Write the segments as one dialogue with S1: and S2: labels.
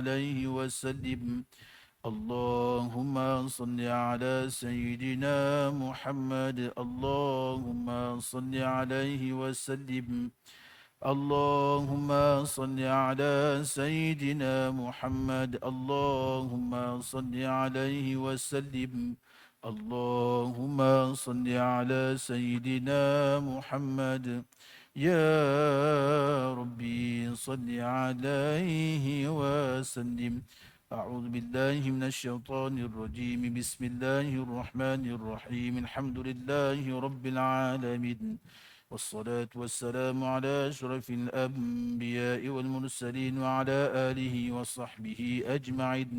S1: عليه وسلم. اللهم صل على سيدنا محمد. اللهم صل عليه وسلم. اللهم صل على سيدنا محمد. اللهم صل عليه وسلم. اللهم صل على سيدنا محمد. يا ربي صل عليه وسلم. أعوذ بالله من الشيطان الرجيم. بسم الله الرحمن الرحيم. الحمد لله رب العالمين، والصلاة والسلام على أشرف الأنبياء والمرسلين وعلى آله وصحبه أجمعين.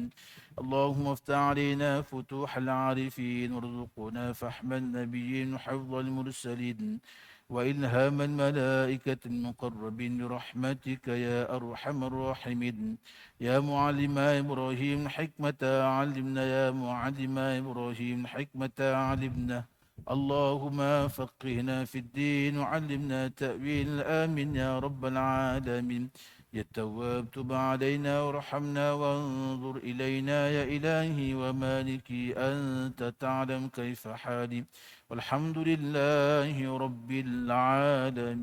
S1: اللهم افتح علينا فتوح العارفين، وارزقنا فهم النبيين وحفظ المرسلين وإلهام الملائكة المقربين برحمتك يا أرحم الراحمين. يا معلم إبراهيم حكمة علمنا، يا معلم إبراهيم حكمة علمنا. اللهم فقهنا في الدين وعلمنا تأويل. آمين يا رب العالمين. يا التواب تب علينا وارحمنا وانظر إلينا يا إلهي ومالكي، أنت تعلم كيف حالي. والحمد لله رب العالمين.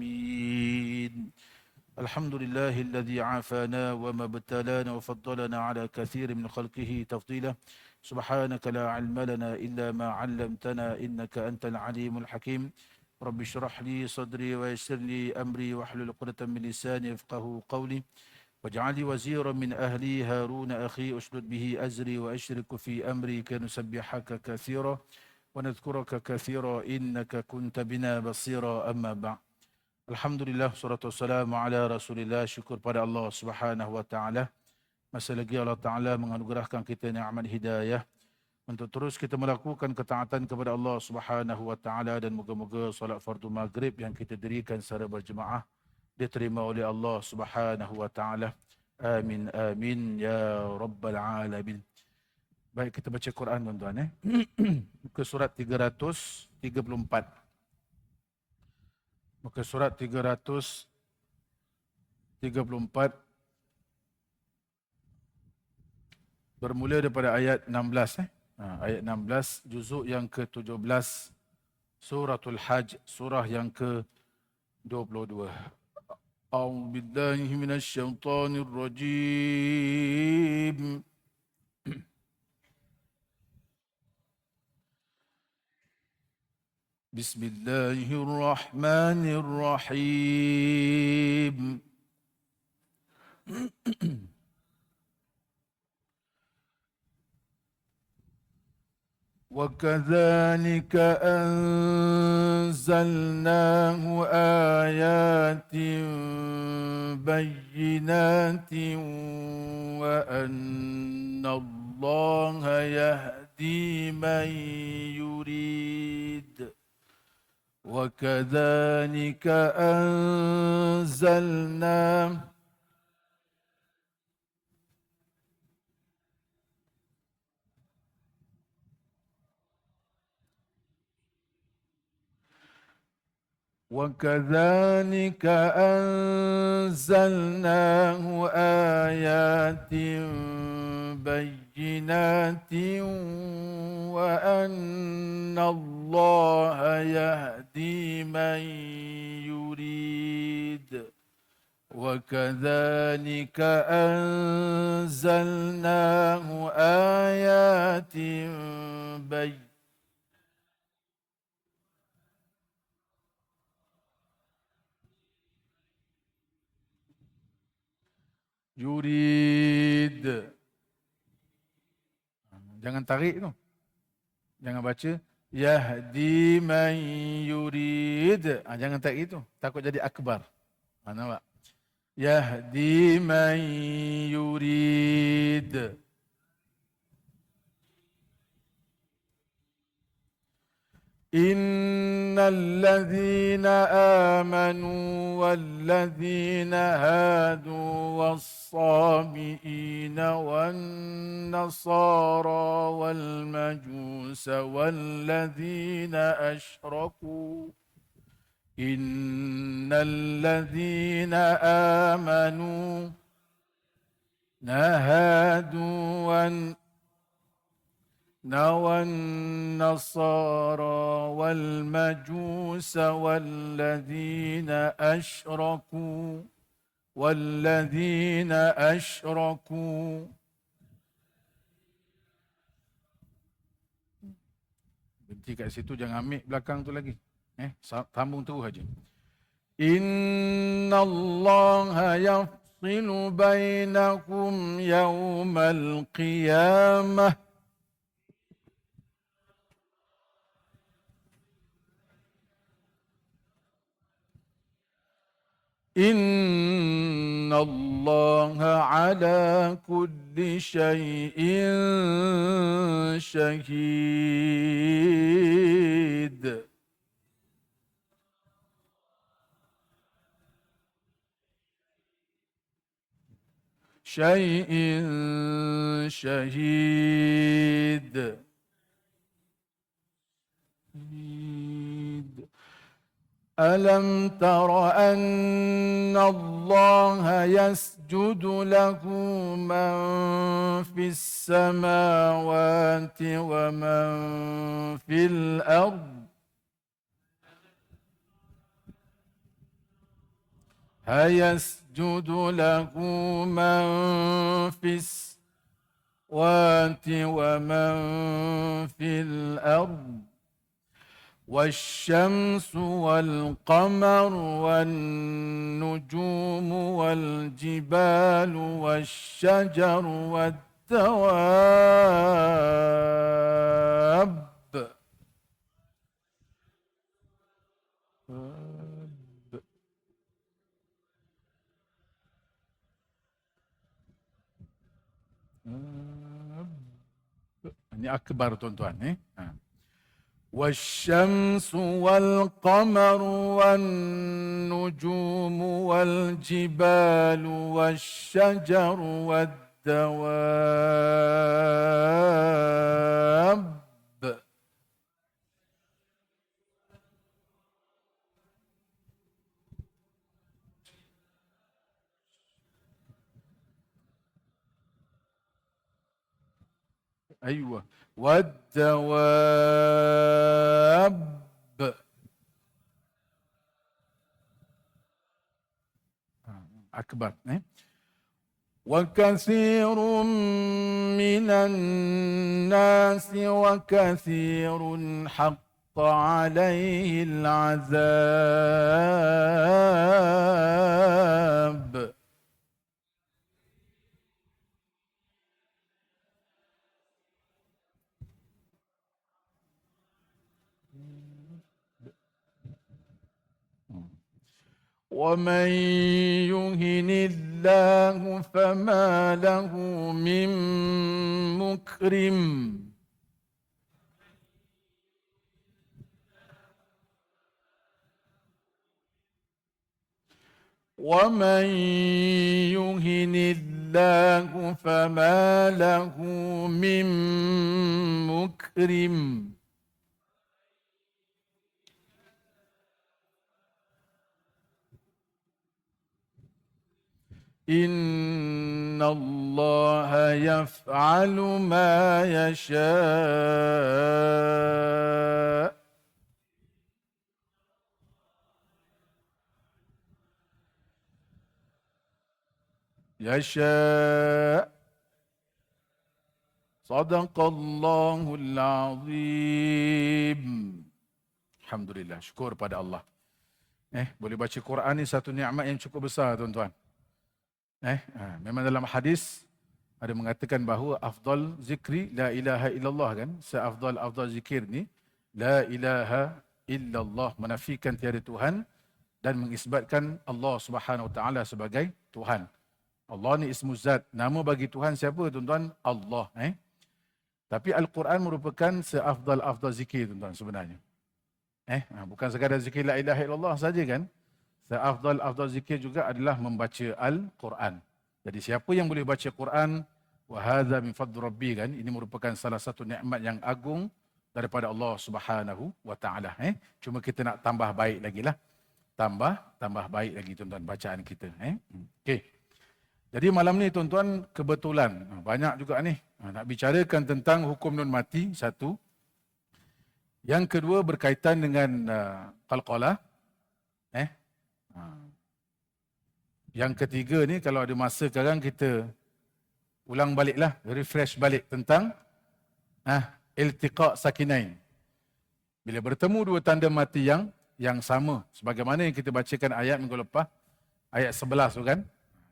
S1: الحمد لله الذي عافانا وما ابتلانا وفضلنا على كثير من خلقه تفضيلا. سبحانك لا علم لنا إلا ما علمتنا إنك أنت العليم الحكيم. رب اشرح لي صدري ويسر لي أمري واحلل عقدة من لساني يفقهوا قولي. واجعل لي وزيرا من أهلي هارون أخي أشدد به أزري وأشرك في أمري كي نسبحك كثيرا ونذكرك كثيرا إنك كنت بنا بصيرا. أما بعد. Alhamdulillah, salatu wassalamu ala Rasulillah. Syukur pada Allah Subhanahu wa taala. Masih lagi Allah Taala menganugerahkan kita nikmat hidayah untuk terus kita melakukan ketaatan kepada Allah Subhanahu wa taala, dan moga-moga solat fardu maghrib yang kita dirikan secara berjemaah diterima oleh Allah Subhanahu wa taala. Amin amin ya rabbal alamin. Baik, kita baca Quran tuan-tuan. Muka surat 334. Muka surat 334 bermula daripada ayat 16. Ayat 16, juzuk yang ke-17, Suratul Hajj, surah yang ke-22. A'udzu billahi minasyaitonir rajim. Bismillahirrahmanirrahim. وكذلك أنزلناه آيات بينات وأن الله يهدي من يريد. وكذلك أنزلناه وكذلك أنزلناه آيات بينات وأن الله يهدي من يريد. وكذلك أنزلناه آيات بينات yurid. Jangan tarik tu. Jangan baca yahdi man yurid. Jangan tarik itu. Takut jadi akbar. Nampak? Yahdi man yurid. إن الذين آمنوا والذين هادوا والصابئين والنصارى والمجوس والذين أشركوا إن الذين آمنوا نهادوا والنصارى والمجوس والذين أشركوا. Berhenti kat situ, jangan ambil belakang tu lagi. Sambung terus aja. Inna Allah yafsilu bainakum yawmal qiyamah. Inna Allah ala kulli syai'in syahid. Syai'in syahid. ألم تر أن الله يسجد له من في السماوات ومن في الأرض يسجد له من في السماوات ومن في الأرض والشمس والقمر والنجوم والجبال والشجر والدواب Ini akbar tuan-tuan. والشمس والقمر والنجوم والجبال والشجر والدواب أيوة والدواب أكبر وكثير من الناس وكثير حق عليه العذاب ومن يهن الله فما له من مكرم ومن يهن الله فما له من مكرم إن الله يفعل ما يشاء صدق الله العظيم. Alhamdulillah, syukur pada Allah. Boleh baca Quran ni satu nikmat yang cukup besar tuan-tuan. Memang dalam hadis ada mengatakan bahawa afdal zikri la ilaha illallah kan. Seafdal zikir ni la ilaha illallah, menafikan tiada Tuhan dan mengisbatkan Allah Subhanahu Wa Taala sebagai Tuhan. Allah ni ismu zat, nama bagi Tuhan siapa tuan-tuan? Allah. Tapi Al-Quran merupakan seafdal zikir tuan-tuan sebenarnya. Bukan sekadar zikir la ilaha illallah saja kan. Seafdal zikir juga adalah membaca Al-Quran. Jadi siapa yang boleh baca Quran, wa hadza min fadli rabbi kan, ini merupakan salah satu nikmat yang agung daripada Allah Subhanahu Wa Taala. Cuma kita nak tambah baik lagi lah. Tambah baik lagi tuan-tuan bacaan kita. Okey. Jadi malam ni tuan-tuan kebetulan, banyak juga ni, nak bicarakan tentang hukum nun mati, satu. Yang kedua berkaitan dengan qalqalah. Yang ketiga ni kalau ada masa sekarang kita ulang baliklah, refresh balik tentang iltiqa' sakinain. Bila bertemu dua tanda mati yang sama, sebagaimana yang kita bacakan ayat minggu lepas, ayat 11 tu kan,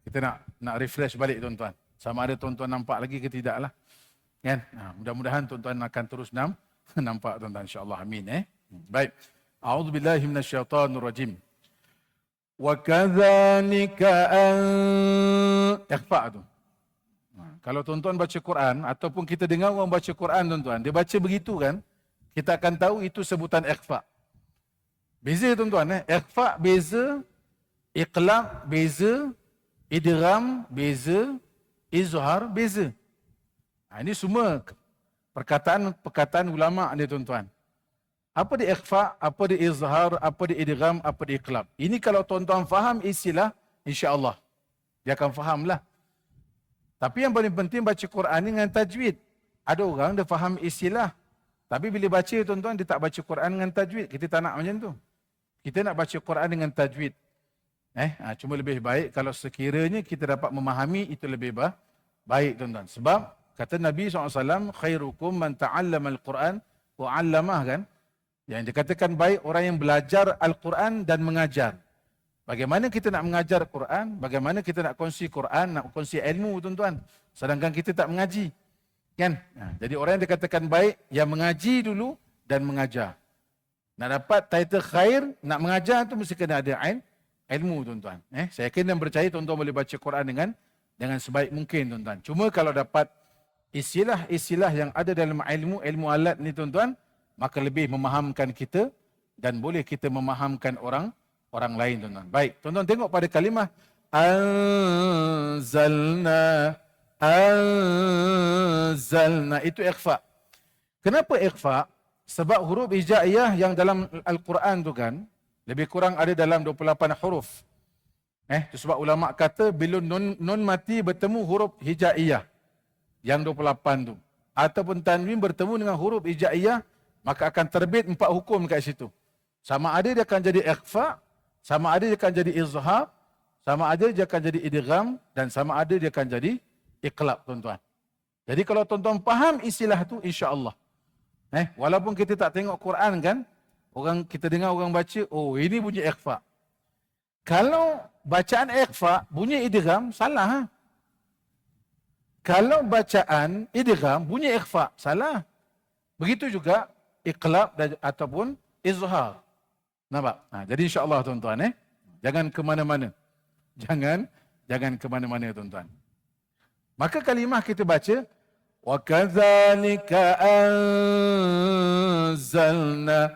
S1: kita nak refresh balik tuan-tuan. Sama ada tuan-tuan nampak lagi ke tidak lah. Kan? Mudah-mudahan tuan-tuan akan terus nampak tuan-tuan, insya-Allah. Amin. Baik. A'udzubillahi minasyaitonirrajim. Wa kadzalika ikhfa' tu. Kalau tuan-tuan baca Quran ataupun kita dengar orang baca Quran tuan-tuan, dia baca begitu kan, kita akan tahu itu sebutan ikhfa'. Beza tuan-tuan, ikhfa' beza, iqlab beza, idgham beza, izhar beza. Ini semua perkataan ulama ni tuan-tuan. Apa di ikhfa', apa di izhar, apa di idgham, apa di iqlab. Ini kalau tuan-tuan faham istilah, insya-Allah dia akan fahamlah. Tapi yang paling penting baca Quran dengan tajwid. Ada orang dia faham istilah, tapi bila baca tuan-tuan dia tak baca Quran dengan tajwid. Kita tak nak macam tu. Kita nak baca Quran dengan tajwid. Cuma lebih baik kalau sekiranya kita dapat memahami, itu lebih baik tuan-tuan. Sebab kata Nabi SAW, khairukum man ta'allama al-Quran wa 'allamah kan. Yang dikatakan baik orang yang belajar Al-Quran dan mengajar. Bagaimana kita nak mengajar Quran, bagaimana kita nak kongsi Quran, nak kongsi ilmu tuan-tuan. Sedangkan kita tak mengaji. Kan? Jadi orang yang dikatakan baik, yang mengaji dulu dan mengajar. Nak dapat title khair, nak mengajar tu mesti kena ada ilmu tuan-tuan. Saya yakin dan percaya tuan-tuan boleh baca Quran dengan sebaik mungkin tuan-tuan. Cuma kalau dapat istilah-istilah yang ada dalam ilmu alat ni tuan-tuan, maka lebih memahamkan kita dan boleh kita memahamkan orang lain tuan-tuan. Baik, tuan-tuan tengok pada kalimah anzalna itu ikhfa. Kenapa ikhfa? Sebab huruf hijaiyah yang dalam Al-Quran tu kan lebih kurang ada dalam 28 huruf. Itu sebab ulama kata bila nun mati bertemu huruf hijaiyah yang 28 tu ataupun tanwin bertemu dengan huruf hijaiyah, maka akan terbit 4 hukum kat situ. Sama ada dia akan jadi ikhfa, sama ada dia akan jadi izhar, sama ada dia akan jadi idgham, dan sama ada dia akan jadi iqlab tuan-tuan. Jadi kalau tuan-tuan faham istilah tu, insya-Allah. Walaupun kita tak tengok Quran kan, kita dengar orang baca, oh ini bunyi ikhfa. Kalau bacaan ikhfa bunyi idgham, salah. Kalau bacaan idgham bunyi ikhfa, salah. Begitu juga iqlab ataupun izhar. Nampak? Jadi insya-Allah tuan-tuan, jangan ke mana-mana. Jangan ke mana-mana tuan-tuan. Maka kalimah kita baca wa kadzalika anzalna.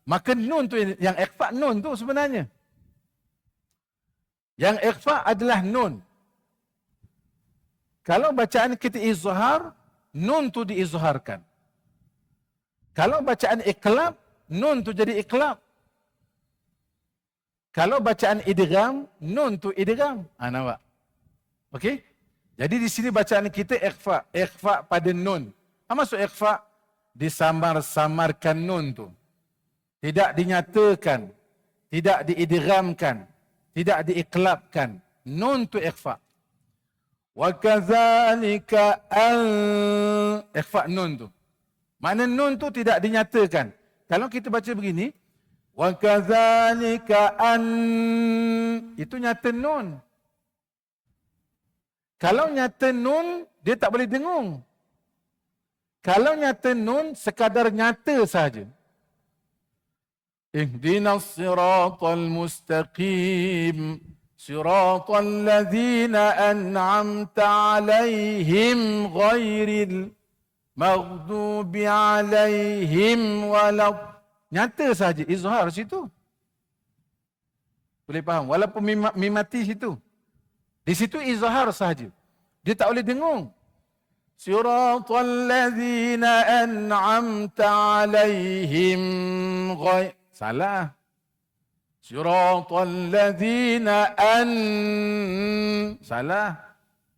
S1: Maka nun tu yang ikhfa, nun tu sebenarnya. Yang ikhfa adalah nun. Kalau bacaan kita izhar, nun tu diizharkan. Kalau bacaan iqlab, nun tu jadi iqlab. Kalau bacaan idgham, nun tu idgham. Nampak? Okey? Jadi di sini bacaan kita ikhfa. Ikhfa pada nun. Apa maksud ikhfa? Disamar-samarkan nun tu. Tidak dinyatakan. Tidak diidghamkan. Tidak diiqlabkan. Nun tu ikhfa. Wa kadzalika ikhfa nun tu. Makna nun tu tidak dinyatakan. Kalau kita baca begini, wa kadzalika itu nyata nun. Kalau nyata nun, dia tak boleh dengung. Kalau nyata nun, sekadar nyata saja. Ihdinas siratal mustaqim. Siratal ladzina an'amta alaihim ghairil maghdubi alaihim walad. Nyata saja, izhar situ. Boleh faham? Walaupun mimati situ. Di situ izhar saja. Dia tak boleh dengung. Siratal ladzina an'amta alaihim ghair. Salah. Siratal ladzina salah.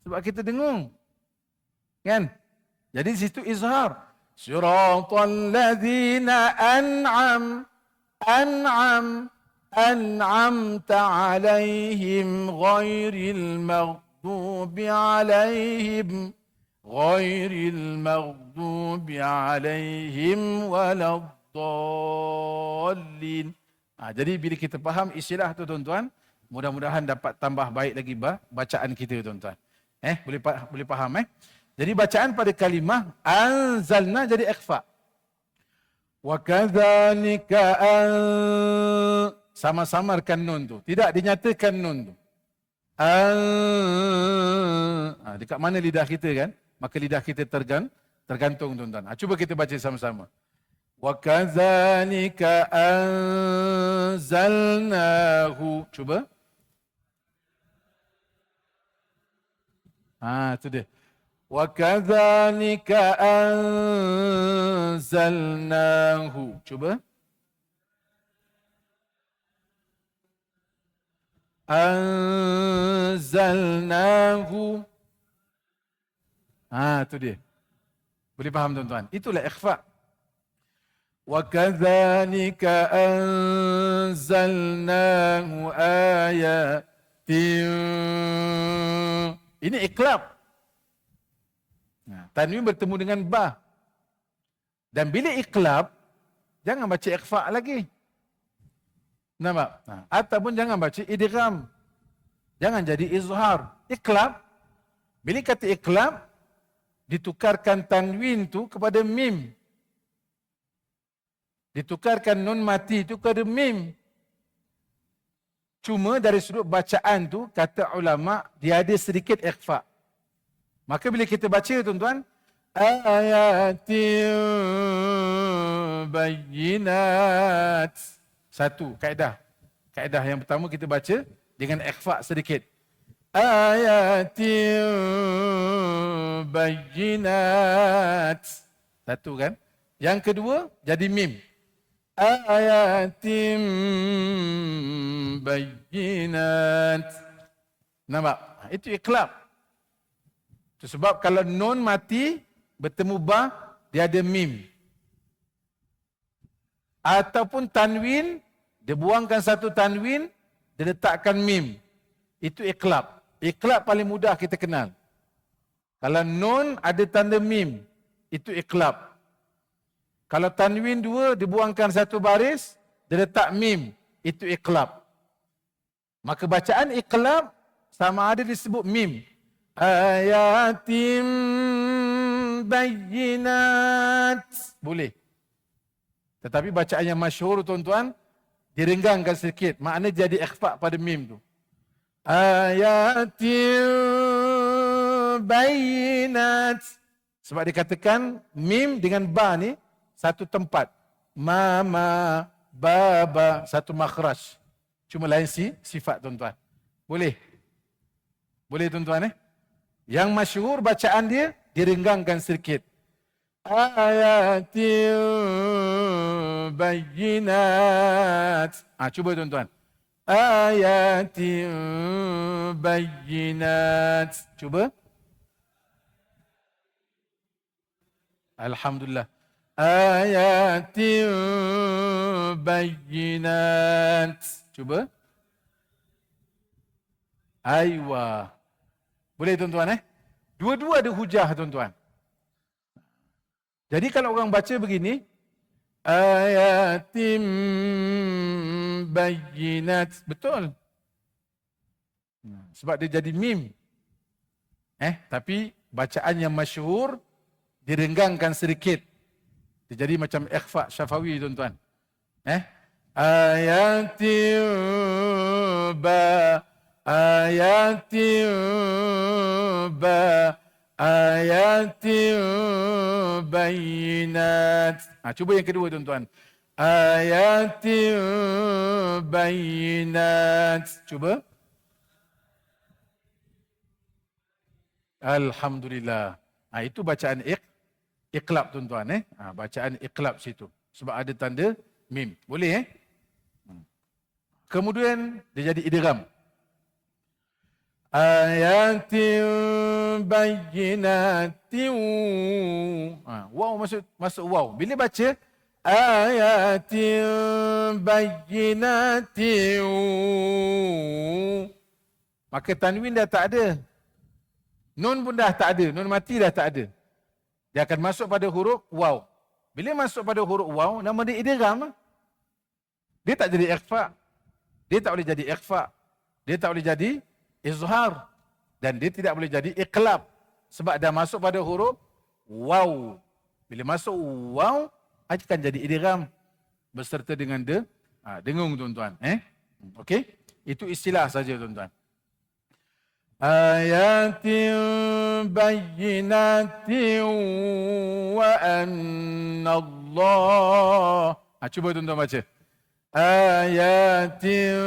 S1: Sebab kita dengung. Kan? Jadi di situ izhar. Siratal ladzina an'amta alaihim ghairil maghdubi alaihim waladdallin. Jadi bila kita faham istilah tu tuan-tuan, mudah-mudahan dapat tambah baik lagi bacaan kita tuan-tuan. Boleh faham Jadi bacaan pada kalimah anzalna jadi ikhfa. Wa kadzalika sama-samarkan nun tu. Tidak dinyatakan nun tu. Dekat mana lidah kita kan? Maka lidah kita tergantung tuan-tuan. Cuba kita baca sama-sama. Wa kadzalika anzalnahu. Cuba. Itu dia. Wa kadzalika anzalnahu. Cuba. Anzalnahu. Itu dia. Boleh faham tuan-tuan? Itulah ikhfa. Wa kadzalika anzalnahu ayatin. Ini iklab. Tanwin bertemu dengan ba. Dan bila iklab, jangan baca ikhfa lagi. Nampak? Ataupun jangan baca idgham. Jangan jadi izhar. Iklab. Bila kata iklab, ditukarkan tanwin tu kepada mim. Ditukarkan nun mati itu kepada mim. Cuma dari sudut bacaan tu, kata ulama, dia ada sedikit ikhfa. Maka bila kita baca tuan-tuan, ayatin bayyinat. Satu, kaedah. Kaedah yang pertama kita baca dengan ikhfa sedikit. Ayatin bayyinat. Satu kan? Yang kedua, jadi mim. Ayatin bayyinat. Nampak? Itu iklab. Itu sebab kalau nun mati bertemu ba, dia ada mim. Ataupun tanwin, dia buangkan satu tanwin, dia letakkan mim. Itu iklab. Iklab paling mudah kita kenal. Kalau nun ada tanda mim, itu iklab. Kalau tanwin dua, dibuangkan satu baris, dia letak mim. Itu iklab. Maka bacaan iklab sama ada disebut mim. Ayatim bayyinat. Boleh. Tetapi bacaan yang masyhur tuan-tuan, direnggangkan sedikit. Makna jadi ikhfa pada mim tu. Ayatim bayyinat. Sebab dikatakan mim dengan ba ni satu tempat. Mama, baba, satu makhraj. Cuma lain sifat tuan-tuan. Boleh? Boleh tuan-tuan Yang masyhur bacaan dia direnggangkan sedikit. Ayatin bayyinat. Cuba tuan-tuan. Ayatin bayyinat. Cuba. Alhamdulillah. Ayatin bayyinat. Cuba. Aywa. Boleh tuan-tuan Dua-dua ada hujah tuan-tuan. Jadi kalau orang baca begini, ayatim bayyinat, betul. Sebab dia jadi mim. Tapi bacaan yang masyhur direnggangkan sedikit. Dia jadi macam ikhfa syafawi tuan-tuan. Ayatim ba ayatin bayyinat. Cuba yang kedua tuan-tuan. Ayatin bayyinat. Cuba. Alhamdulillah. Itu bacaan iqlab tuan-tuan. Bacaan iqlab situ. Sebab ada tanda mim. Boleh Kemudian dia jadi idgham. Ayatin bayyinatin. Waw masuk waw. Bila baca ayatin bayyinatin, maka tanwin dah tak ada. Nun pun dah tak ada. Nun mati dah tak ada. Dia akan masuk pada huruf waw. Bila masuk pada huruf waw, nama dia idgham. Dia tak jadi ikhfa. Dia tak boleh jadi ikhfa. Dia tak boleh jadi izhar. Dan dia tidak boleh jadi iqlab. Sebab dah masuk pada huruf waw. Bila masuk waw, akan jadi idgham. Berserta dengan dengung tuan-tuan. Okey? Itu istilah saja tuan-tuan. Ayatin bayyinatin wa anna Allah. Cuba tuan-tuan baca. Ayatin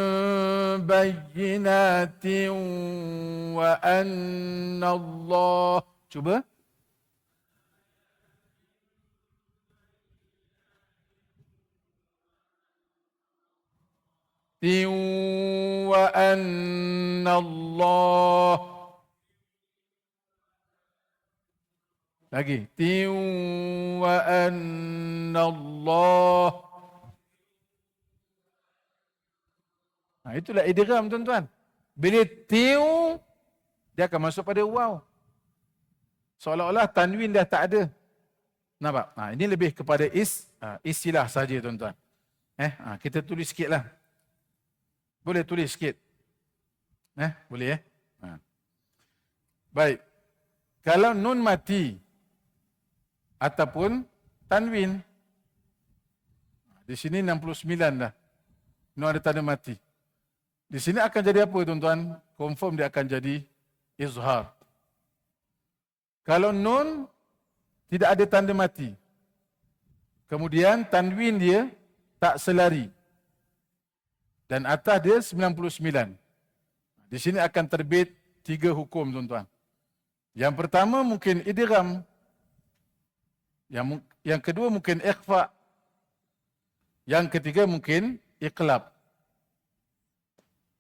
S1: bayyinatin wa anna Allah. Cuba. Wa anna Allah. Lagi. Wa anna Allah. Itulah idgham tuan-tuan. Bila tiu, dia akan masuk pada waw. Seolah-olah tanwin dah tak ada. Nampak? Ini lebih kepada istilah saja tuan-tuan. Kita tulis sikit lah. Boleh tulis sikit. Boleh Baik. Kalau nun mati ataupun tanwin. Di sini 69 dah. Nun ada tanda mati. Di sini akan jadi apa tuan-tuan? Confirm dia akan jadi izhar. Kalau nun tidak ada tanda mati. Kemudian tanwin dia tak selari. Dan atas dia 99. Di sini akan terbit 3 hukum tuan-tuan. Yang pertama mungkin idgham. Yang kedua mungkin ikhfa. Yang ketiga mungkin iqlab.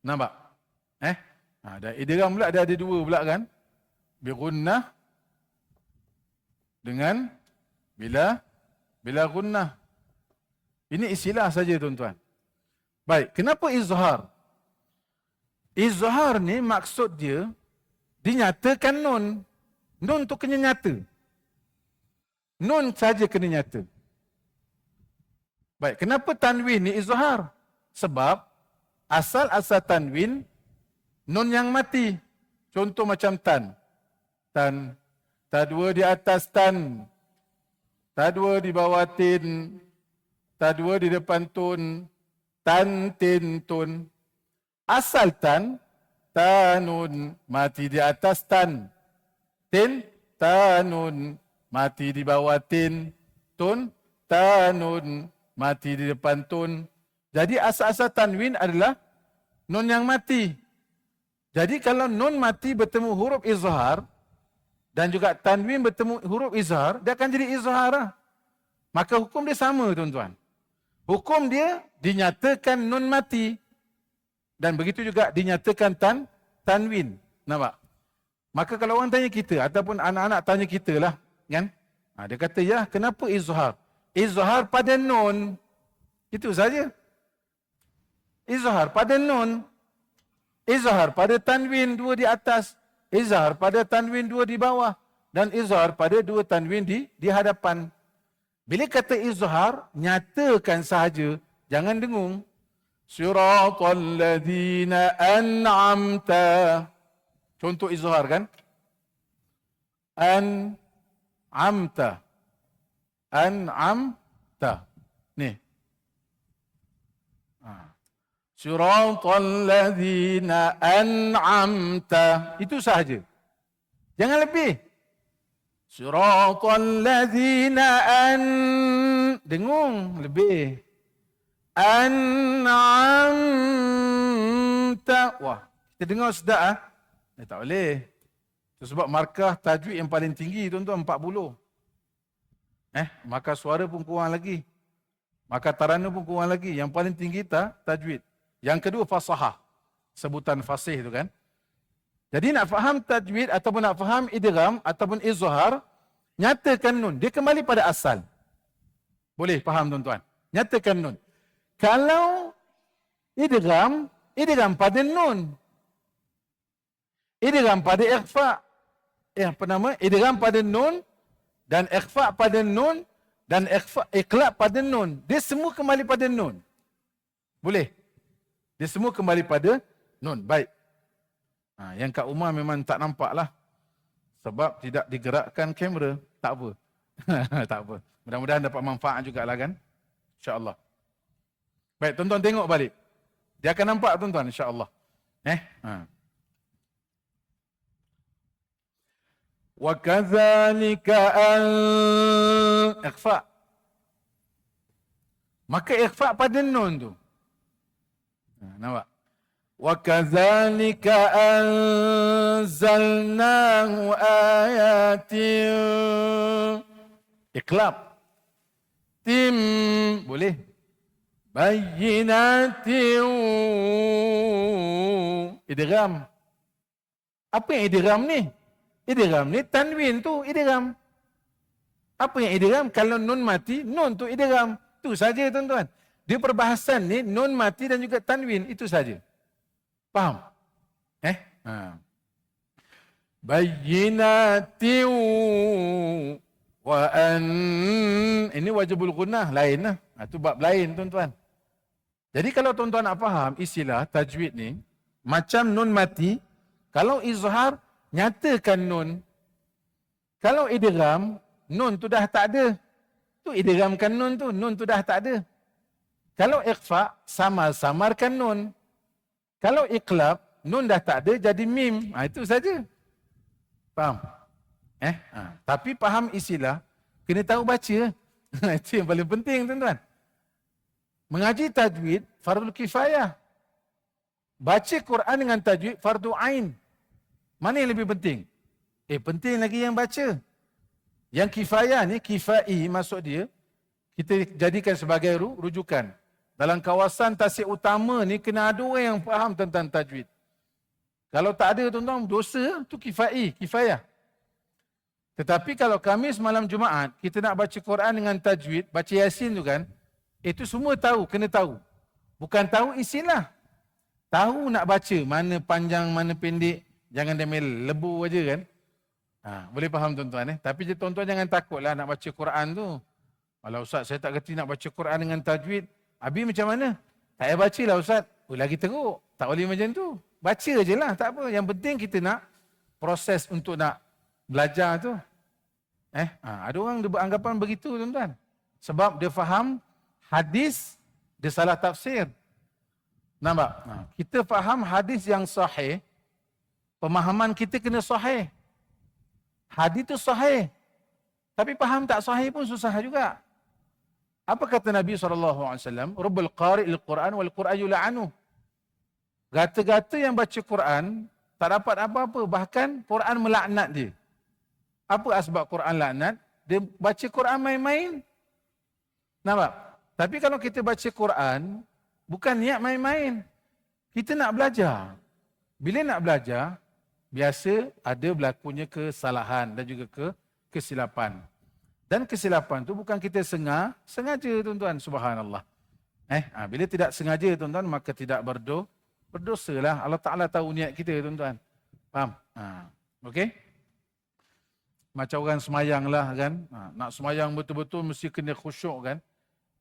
S1: Nampak? Dan idgham pula ada 2 pula kan? Bi gunnah dengan bila gunnah. Ini istilah saja tuan-tuan. Baik, kenapa izhar? Izhar ni maksud dia dinyatakan nun. Nun tu kena nyata. Nun saja kena nyata. Baik, kenapa tanwin ni izhar? Sebab asal-asal tanwin nun yang mati. Contoh macam tan. Tan. Ta dua di atas tan. Ta dua di bawah tin. Ta dua di depan tun. Tan, tin, tun. Asal tan, tanun mati di atas tan. Tin, tanun mati di bawah tin. Tun, tanun mati di depan tun. Jadi asal-asal tanwin adalah nun yang mati. Jadi kalau nun mati bertemu huruf izhar dan juga tanwin bertemu huruf izhar, dia akan jadi izhar. Maka hukum dia sama tuan-tuan. Hukum dia dinyatakan nun mati. Dan begitu juga dinyatakan tanwin. Nampak? Maka kalau orang tanya kita, ataupun anak-anak tanya kita lah. Kan? Dia kata, ya kenapa izhar? Izhar pada nun. Itu saja. Izhar pada nun. Izhar pada tanwin 2 di atas. Izhar pada tanwin 2 di bawah. Dan izhar pada 2 tanwin di hadapan. Bila kata izhar, nyatakan sahaja, jangan dengung. Siratal ladzina an'amta. Contoh izhar kan? An'amta. An'amta. Ni. Siratal ladzina an'amta. Itu sahaja. Jangan lebih. Siratal ladzina dengung lebih. An'amta. Wah, kita dengar sedap tak boleh. Itu sebab markah tajwid yang paling tinggi tuan-tuan 40. Maka suara pun kurang lagi. Maka tarana pun kurang lagi. Yang paling tinggi tajwid.
S2: Yang kedua fasahah. Sebutan fasih itu kan. Jadi nak faham tajwid ataupun nak faham idgham ataupun izhar, nyatakan nun. Dia kembali pada asal. Boleh faham tuan-tuan? Nyatakan nun. Kalau idgham, idgham pada nun. Idgham pada ikhfa. Idgham pada nun dan ikhfa pada nun dan iqlab pada nun. Dia semua kembali pada nun. Boleh? Dia semua kembali pada nun. Baik. Yang kat rumah memang tak nampak lah. Sebab tidak digerakkan kamera. Tak apa. Tak apa. Mudah-mudahan dapat manfaat jugalah kan. InsyaAllah. Baik, tuan-tuan tengok balik. Dia akan nampak tuan-tuan insyaAllah. Wa kadzalika ikhfa. Maka ikhfa pada nun tu. Nampak? Wa kadzalika anzalnahu ayatin. Iqlab. Tim. Boleh? Bayyinatin. Idgham. Apa yang idgham ni? Idgham ni tanwin tu idgham. Apa yang idgham? Kalau nun mati, nun tu idgham. Tu saja tuan-tuan. Dia perbahasan ni nun mati dan juga tanwin, itu saja. Faham? Bayyinatin wa an, ini wajibul gunnah lain lah. Itu bab lain tuan-tuan. Jadi kalau tuan-tuan nak faham istilah tajwid ni, macam nun mati, kalau izhar, nyatakan nun. Kalau idgham, nun tu dah tak ada. Tu idghamkan nun tu dah tak ada. Kalau ikhfa, samar-samarkan nun. Kalau iqlab, nun dah tak ada, jadi mim. Itu saja. Faham? Tapi faham istilah, kena tahu baca. Itu yang paling penting tuan-tuan. Mengaji tajwid, fardhu kifayah. Baca Quran dengan tajwid, fardu ain. Mana yang lebih penting? Penting lagi yang baca. Yang kifayah ni, kifai maksud dia, kita jadikan sebagai rujukan. Dalam kawasan tasik utama ni, kena ada orang yang faham tentang tajwid. Kalau tak ada tuan-tuan, dosa tu kifayah. Tetapi kalau Khamis malam Jumaat, kita nak baca Quran dengan tajwid, baca Yasin tu kan, itu semua tahu, kena tahu. Bukan tahu istilah. Tahu nak baca, mana panjang, mana pendek. Jangan demel lebu aja kan. Boleh faham tuan-tuan. Tapi tuan-tuan jangan takutlah nak baca Quran tu. Kalau Ustaz saya tak kerti nak baca Quran dengan tajwid, habis macam mana? Tak payah baca lah Ustaz. Lagi teruk. Tak boleh macam tu. Baca je lah, tak apa. Yang penting kita nak proses untuk nak belajar tu. Ada orang dia beranggapan begitu tuan-tuan. Sebab dia faham hadis, dia salah tafsir. Nampak? Kita faham hadis yang sahih, pemahaman kita kena sahih. Hadis tu sahih. Tapi faham tak sahih pun susah juga. Apa kata Nabi SAW? Rubbul qari'il Quran wal Quran yula'anu. Gata-gata yang baca Quran, tak dapat apa-apa. Bahkan Quran melaknat dia. Apa asbab Quran laknat? Dia baca Quran main-main. Nampak? Tapi kalau kita baca Quran, bukan niat main-main. Kita nak belajar. Bila nak belajar, biasa ada berlakunya kesalahan dan juga kesilapan. Dan kesilapan tu bukan kita sengaja tuan-tuan, subhanallah. Bila tidak sengaja tuan-tuan, maka tidak berdosa lah. Allah Ta'ala tahu niat kita tuan-tuan. Faham? Okey? Macam orang semayang lah kan. Nak semayang betul-betul mesti kena khusyuk kan.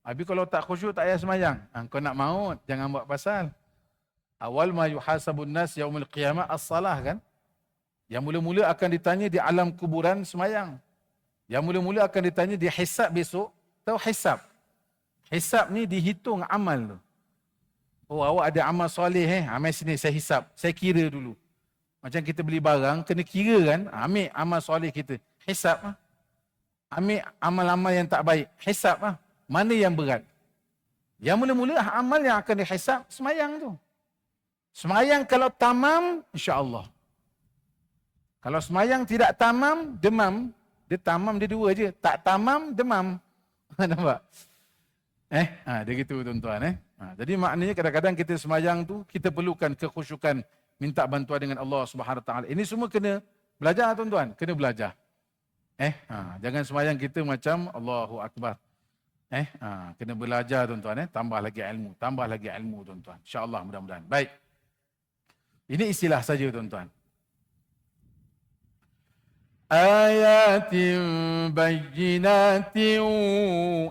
S2: Habis kalau tak khusyuk tak payah semayang. Kau nak maut, jangan buat pasal. Awal ma yuhasabun nas yaumil qiyamah as-salah kan. Yang mula-mula akan ditanya di alam kuburan semayang. Yang mula-mula akan ditanya di hisab besok. Tahu hisab? Hisab ni dihitung amal tu. Oh awak ada amal soleh Ambil sini saya hisab. Saya kira dulu. Macam kita beli barang, kena kira kan. Ambil amal soleh kita. Hisab. Ambil amal-amal yang tak baik. Hisab. Mana yang berat? Yang mula-mula amal yang akan dihisab, semayang tu. Semayang kalau tamam, insya-Allah. Kalau semayang tidak tamam, demam. Dia tamam, dia dua je. Tak tamam, demam. Nampak? Dia gitu tuan-tuan. Jadi maknanya kadang-kadang kita semayang tu, kita perlukan kekhusyukan, minta bantuan dengan Allah Subhanahu Wa Taala. Ini semua kena belajar tuan-tuan, kena belajar. Jangan semayang kita macam Allahu Akbar. Kena belajar tuan-tuan. Tambah lagi ilmu tuan-tuan. InsyaAllah mudah-mudahan. Baik. Ini istilah saja tuan-tuan. Ayatin bayyinatin.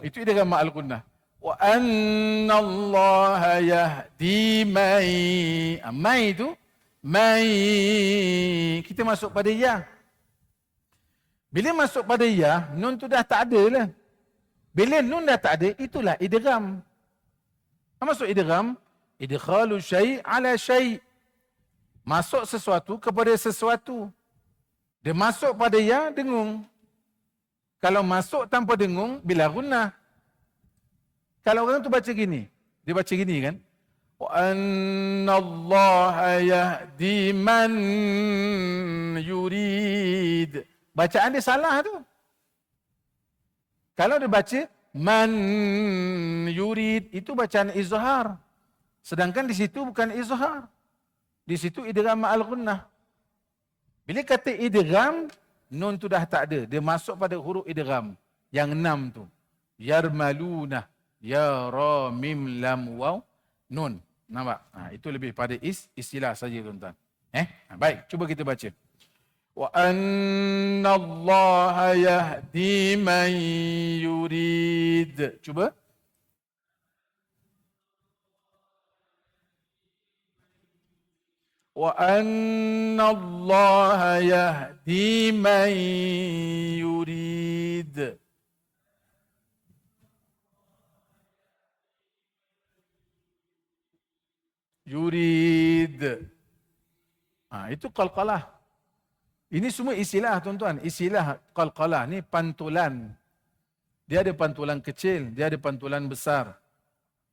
S2: Itu idgham ma'al gunnah. Wa anna Allah yahdi mai. Mai itu mai. Kita masuk pada ya. Bila masuk pada ya, nun tu dah tak ada lah. Bila nun dah tak ada, itulah idgham. Apa maksud idgham? Idkhalu syai' ala syai'. Masuk sesuatu kepada sesuatu. Dia masuk pada ya, dengung. Kalau masuk tanpa dengung, bila gunnah. Kalau orang tu baca gini, dia baca gini kan? Wa anna Allah yahdi man yurid. Bacaan dia salah tu. Kalau dia baca man yurid, itu bacaan izhar. Sedangkan di situ bukan izhar. Di situ idgham ma'al gunnah. Bila kata idgham, nun tu dah tak ada. Dia masuk pada huruf idgham. Yang 6 tu. Yarmaluna. Ya, ra, mim, lam, waw, nun. Nampak? Itu lebih pada istilah saja tuan-tuan. Baik, cuba kita baca. Wa anna Allah yahdi man yurid. Cuba. Wa anna Allah yahdi man yurid. Yurid. Itu qalqalah. Ini semua istilah tuan-tuan. Istilah qalqalah ni pantulan. Dia ada pantulan kecil, dia ada pantulan besar.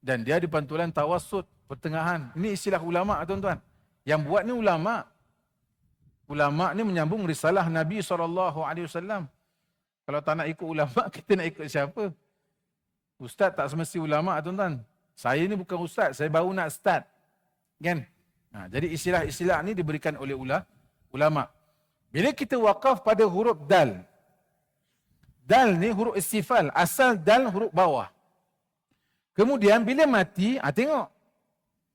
S2: Dan dia ada pantulan tawassut, pertengahan. Ini istilah ulama tuan-tuan. Yang buat ni ulama. Ulama ni menyambung risalah Nabi SAW. Kalau tak nak ikut ulama, kita nak ikut siapa? Ustaz tak semesti ulama tuan-tuan. Saya ni bukan ustaz, saya baru nak start. Kan? Jadi istilah-istilah ni diberikan oleh ulama. Bila kita wakaf pada huruf dal. Dal ni huruf istifal. Asal dal huruf bawah. Kemudian bila mati, tengok.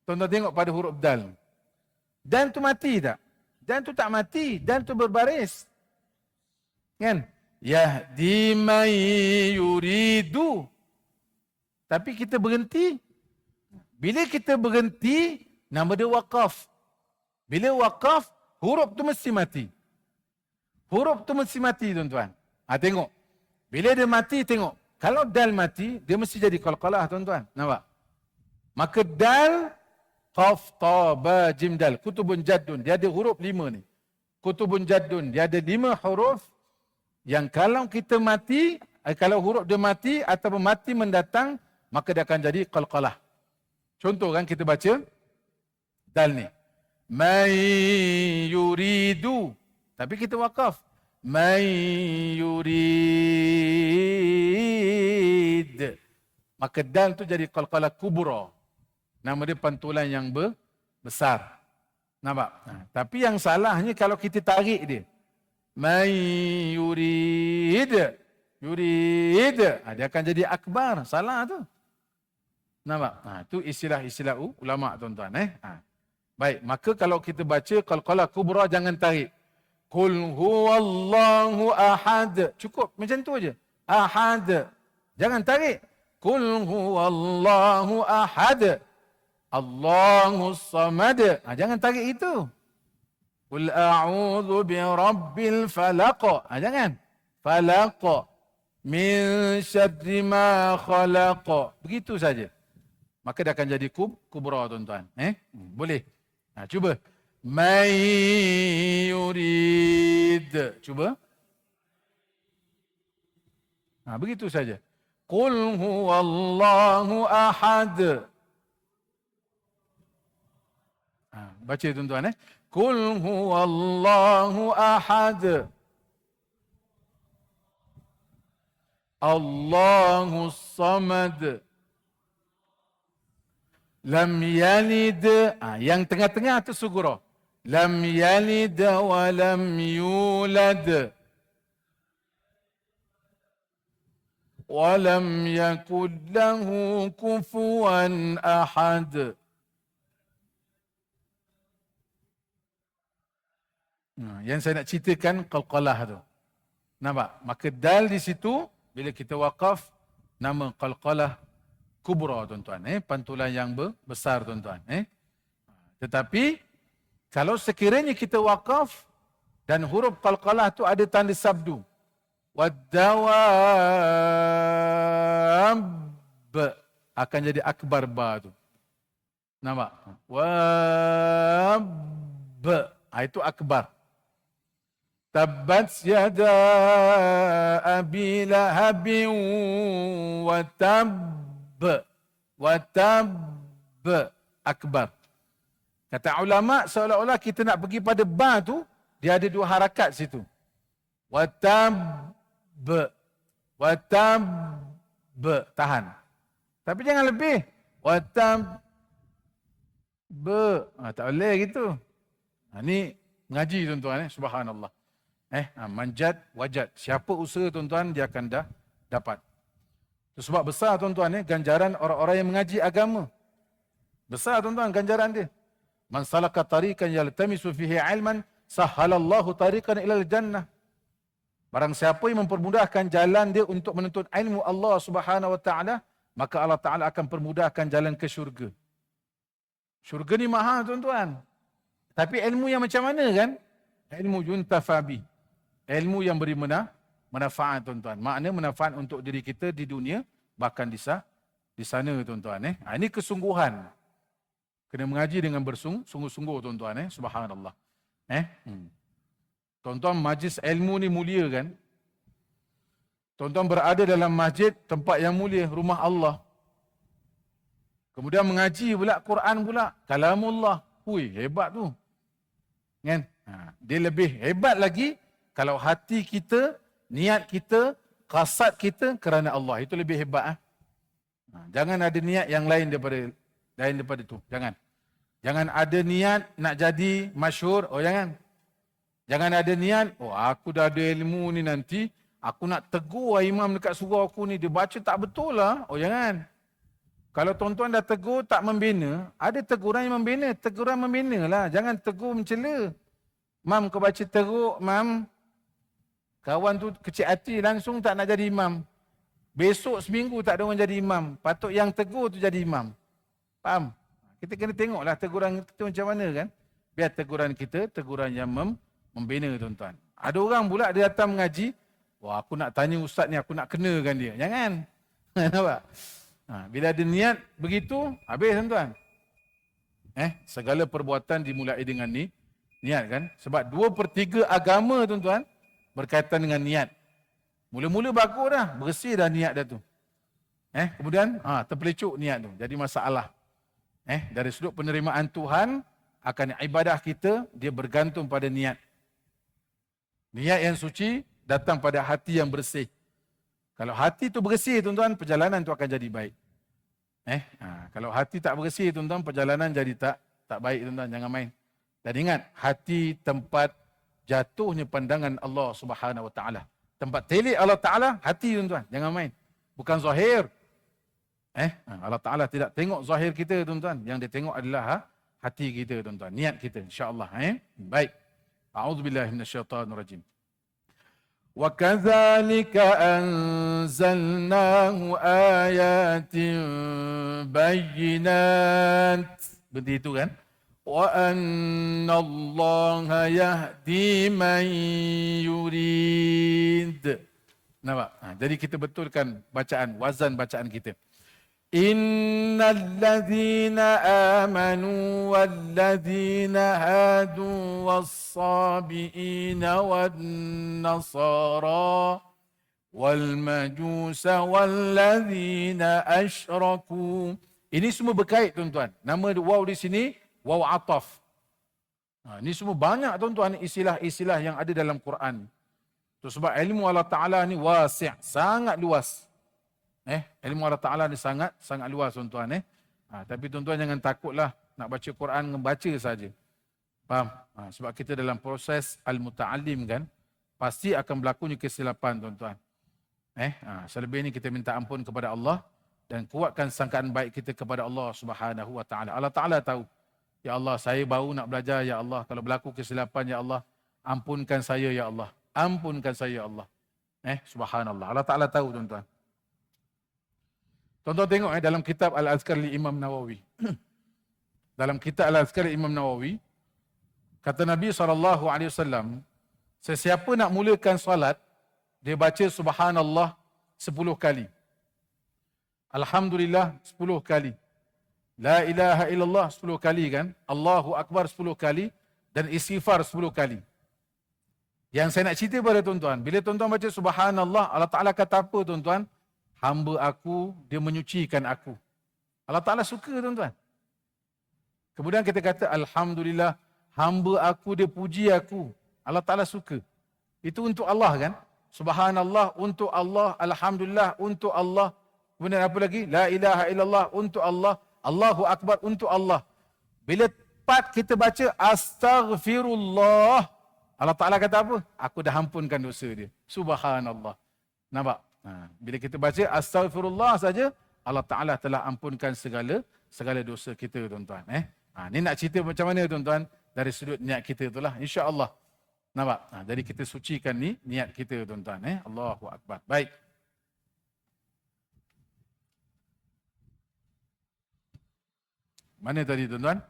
S2: Tuan-tuan tengok pada huruf dal. Dan tu mati tak? Dan tu tak mati. Dan tu berbaris. Kan? Yahdi man yuridu. Tapi kita berhenti. Bila kita berhenti, nama dia wakaf. Bila wakaf, huruf tu mesti mati. Huruf tu mesti mati tuan-tuan. Tengok. Bila dia mati, tengok. Kalau dal mati, dia mesti jadi qalqalah tuan-tuan. Nampak? Maka dal, qaf, ta, ba, jim, dal. Kutubun jaddun. Dia ada huruf 5 ni. Kutubun jaddun. Dia ada 5 huruf yang kalau kita mati, kalau huruf dia mati atau mati mendatang, maka dia akan jadi qalqalah. Contoh kan kita baca dal ni. Man yuridu. Tapi kita wakaf. Man yurid. Maka dal tu jadi qalqalah kubra. Nama dia pantulan yang besar. Nampak? Tapi yang salahnya kalau kita tarik dia. Man yurid. Yurid. Dia akan jadi akbar. Salah tu. Nampak? Itu istilah-istilah ulama tuan-tuan. Baik, maka kalau kita baca qalqalah kubra jangan tarik. Qul huwallahu ahad. Cukup macam tu aja. Ahad. Jangan tarik. Qul huwallahu ahad. Allahus samad. Jangan tarik itu. Qul a'udzu birabbil falaq. Jangan. Falaq min syarri ma khalaq. Begitu saja. Maka dia akan jadi kubra tuan-tuan. Boleh. Cuba. Man yurid. Cuba. Begitu saja. Qul huwallahu ahad. Baca tuan-tuan. Qul huwallahu ahad. Allahus samad. Lam yalid. Yang tengah-tengah tu sugro. Lam yalid wa lam yulad. Wa lam yakul lahu kufuwan ahad. Yang saya nak ceritakan qalqalah tu. Nampak? Maka dal di situ bila kita wakaf nama qalqalah kubra tuan-tuan, pantulan yang besar tuan-tuan, Tetapi kalau sekiranya kita wakaf dan huruf qalqalah tu ada tanda sabdu. Wadawab akan jadi akbar ba tu. Nampak? Wab. Itu akbar. Tabbat yada abi lahabin wa tab akbar. Kata ulama seolah-olah kita nak pergi pada ba tu, dia ada dua harakat situ. Wa tab tahan. Tapi jangan lebih. Wa tab tak boleh gitu. Ni ngaji tuan-tuan, subhanallah. Manjat, wajat. Siapa usaha tuan-tuan, dia akan dapat. Itu sebab besar tuan-tuan, ganjaran orang-orang yang mengaji agama. Besar tuan-tuan ganjaran dia. Man salaka tariqan yaltamisu fihi ilman, sahhalallahu tariqan ilal jannah. Barang siapa yang mempermudahkan jalan dia untuk menuntut ilmu Allah Subhanahu wa taala, maka Allah Taala akan permudahkan jalan ke syurga. Syurga ni mahal tuan-tuan. Tapi ilmu yang macam mana kan? Ilmu yuntafabi. Ilmu yang beri manfaat tuan-tuan. Makna manfaat untuk diri kita di dunia, bahkan di sana tuan-tuan. Ini kesungguhan. Kena mengaji dengan bersungguh-sungguh tuan-tuan. Subhanallah. Tuan-tuan, majlis ilmu ni mulia kan? Tuan-tuan berada dalam masjid, tempat yang mulia, rumah Allah. Kemudian mengaji pula Quran pula, kalamullah. Hui, hebat tu. Kan? Dia lebih hebat lagi kalau hati kita, niat kita, kasat kita kerana Allah. Itu lebih hebat. Jangan ada niat yang lain daripada itu. Jangan. Jangan ada niat nak jadi masyhur. Jangan. Jangan ada niat, aku dah ada ilmu ni nanti, aku nak tegur imam dekat surau aku ni, dia baca tak betul lah. Jangan. Kalau tuan-tuan dah tegur tak membina, ada teguran yang membina, teguran membina lah. Jangan tegur mencela. Mam, kau baca teruk, mam. Kawan tu kecil hati, langsung tak nak jadi imam. Besok seminggu tak ada orang jadi imam. Patut yang tegur tu jadi imam. Faham? Kita kena tengoklah teguran kita macam mana kan. Biar teguran kita, teguran yang membina tuan-tuan. Ada orang pula dia datang mengaji, aku nak tanya ustaz ni, aku nak kenakan dia. Jangan. Nampak? Bila ada niat begitu, habis tuan-tuan. Segala perbuatan dimulai dengan niat kan. Sebab 2/3 agama tuan-tuan berkaitan dengan niat. Mula-mula bagus dah, bersih dah niat dah tu. Kemudian terpelecuk niat tu, jadi masalah. Dari sudut penerimaan Tuhan akan ibadah kita, dia bergantung pada niat. Niat yang suci datang pada hati yang bersih. Kalau hati tu bersih tuan-tuan, perjalanan tu akan jadi baik. Kalau hati tak bersih tuan-tuan, perjalanan jadi tak baik tuan-tuan, jangan main. Dan ingat, hati tempat jatuhnya pandangan Allah Subhanahu wa taala. Tempat telik Allah Taala, hati tuan-tuan, jangan main. Bukan zahir. Allah Taala tidak tengok zahir kita tuan-tuan, yang dia tengok adalah hati kita tuan-tuan, niat kita insya-Allah. Baik. A'udzubillahi minasyaitonirrajim. Wa kadzalika anzalnahu ayatin bayyinat. Begitu kan? Wa anna Allaha yahdi man yurid. Nampak? Jadi kita betulkan bacaan, wazan bacaan kita. Innal ladzina amanu wal ladzina hadu was-sabiina wan nasara wal majusa wal ladzina asyraku. Ini semua berkait tuan-tuan. Nama waw di sini waw ataf. Ini semua banyak tuan-tuan istilah-istilah yang ada dalam Quran. Itu sebab ilmu Allah Ta'ala ni wasi', sangat luas. Ilmu Allah Ta'ala ni sangat luas tuan-tuan. Tapi tuan-tuan jangan takutlah nak baca Quran, membaca saja. Faham? Sebab kita dalam proses al-muta'allim kan, pasti akan berlakunya kesilapan tuan-tuan. Selebih ini kita minta ampun kepada Allah dan kuatkan sangkaan baik kita kepada Allah Subhanahu wa taala. Allah Taala tahu. Ya Allah, saya baru nak belajar ya Allah. Kalau berlaku kesilapan ya Allah, ampunkan saya ya Allah. Ampunkan saya ya Allah. Subhanallah. Allah Taala tahu tuan-tuan. Tuan-tuan tengok dalam kitab Al-Azkar li Imam Nawawi. Dalam kitab Al-Azkar li Imam Nawawi, kata Nabi SAW, sesiapa nak mulakan salat, dia baca subhanallah 10 kali. Alhamdulillah 10 kali. La ilaha illallah 10 kali kan. Allahu Akbar 10 kali. Dan istighfar 10 kali. Yang saya nak cerita pada tuan-tuan, bila tuan-tuan baca subhanallah, Allah Ta'ala kata apa tuan-tuan? Hamba aku, dia menyucikan aku. Allah Ta'ala suka tuan-tuan. Kemudian kita kata alhamdulillah, hamba aku dia puji aku. Allah Ta'ala suka. Itu untuk Allah kan? Subhanallah untuk Allah, alhamdulillah untuk Allah. Kemudian apa lagi? La ilaha illallah untuk Allah, Allahu Akbar untuk Allah. Bila tepat kita baca astaghfirullah, Allah Ta'ala kata apa? Aku dah ampunkan dosa dia. Subhanallah. Nampak? Bila kita baca astaghfirullah saja, Allah Ta'ala telah ampunkan segala dosa kita tuan-tuan. Ni nak cerita macam mana tuan-tuan? Dari sudut niat kita itulah, insya-Allah. Nampak? Jadi kita sucikan ni niat kita tuan-tuan. Allahu Akbar. Baik. Mana tadi tuan-tuan?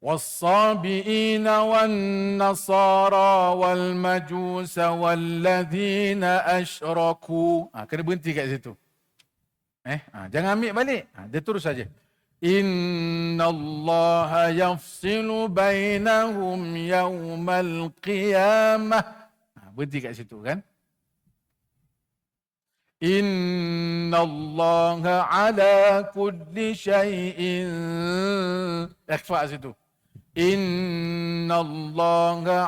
S2: والصابئين والنصارى والمجوس والذين أشركوا. Kena berhenti kat situ. Jangan ambil balik. Dia terus saja. Innallaha yafsilu bainahum yawmal qiyamah. Berhenti kat situ kan. Innallaha ala kulli syai'in. Ikhfa situ. Innallaha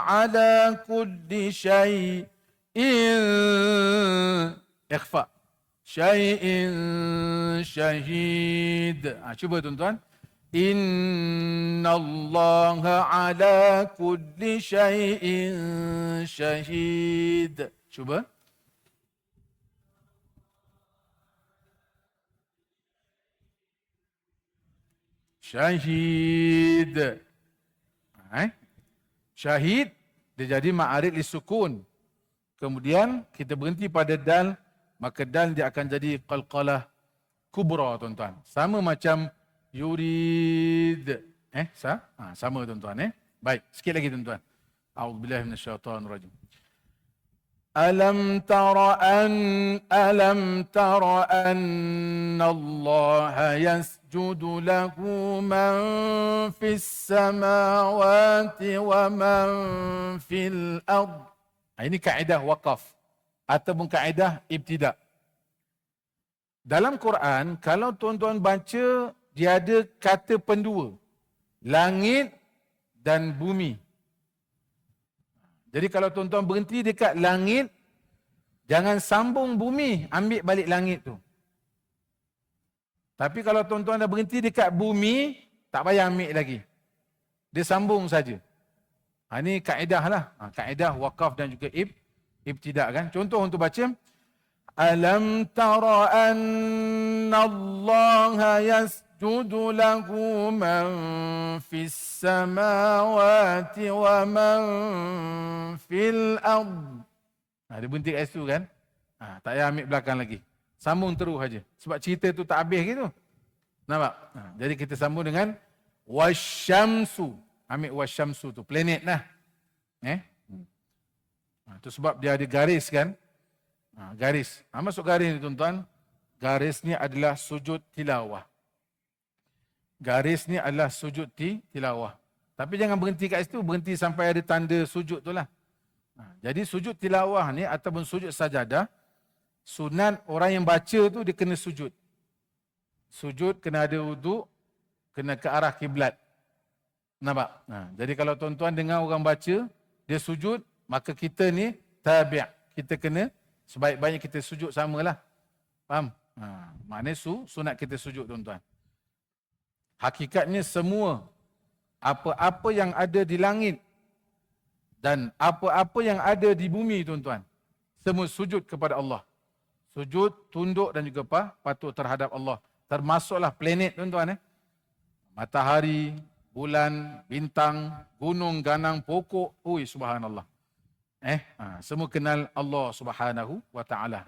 S2: ala kulli syai'in. Ikhfa. Syai'in syahid. Cuba tuan-tuan. Innallaha ala kulli syai'in syahid. Cuba. Syahid. Syahid, dia jadi ma'arid li sukun. Kemudian kita berhenti pada dal, maka dal dia akan jadi qalqalah kubra tuan-tuan. Sama macam yurid. Sama tuan-tuan. Baik, sikit lagi tuan-tuan. A'udzubillahi minasyaitonirrajim. ألم تر أن الله يسجد له من في السماوات ومن في الأرض. Ini kaedah waqaf ataupun kaedah ibtida. Dalam Quran, kalau tuan-tuan baca, dia ada kata pendua. Langit dan bumi. Jadi kalau tuan-tuan berhenti dekat langit, jangan sambung bumi, ambil balik langit tu. Tapi kalau tuan-tuan dah berhenti dekat bumi, tak payah ambil lagi. Dia sambung saja. Ini kaedah lah. Kaedah waqaf dan juga ibtidak kan. Contoh untuk baca. Alam tara anna Allah yasjudu lahu man fis samawati wa man fil ard. Dia berhenti kat situ kan. Tak payah ambil belakang lagi. Sambung terus saja. Sebab cerita tu tak habis gitu. Nampak? Jadi kita sambung dengan wasyamsu. Ambil wasyamsu tu. Planet lah. Itu sebab dia ada garis kan. Garis. Masuk garis ni tuan-tuan. Garis ni adalah sujud tilawah. Garis ni adalah sujud tilawah. Tapi jangan berhenti kat situ. Berhenti sampai ada tanda sujud tu lah. Jadi sujud tilawah ni ataupun sujud sajadah. Sunat orang yang baca tu dia kena sujud. Sujud kena ada wuduk. Kena ke arah kiblat. Nampak? Jadi kalau tuan-tuan dengar orang baca. Dia sujud. Maka kita ni tabi'. Kita kena sebaik-baiknya kita sujud samalah. Faham? Maknanya sunat kita sujud tuan-tuan. Hakikatnya semua apa-apa yang ada di langit dan apa-apa yang ada di bumi, tuan-tuan, semua sujud kepada Allah. Sujud, tunduk dan juga patuh terhadap Allah. Termasuklah planet, tuan-tuan. Matahari, bulan, bintang, gunung, ganang, pokok. Ui, subhanallah. Semua kenal Allah Subhanahu wa taala.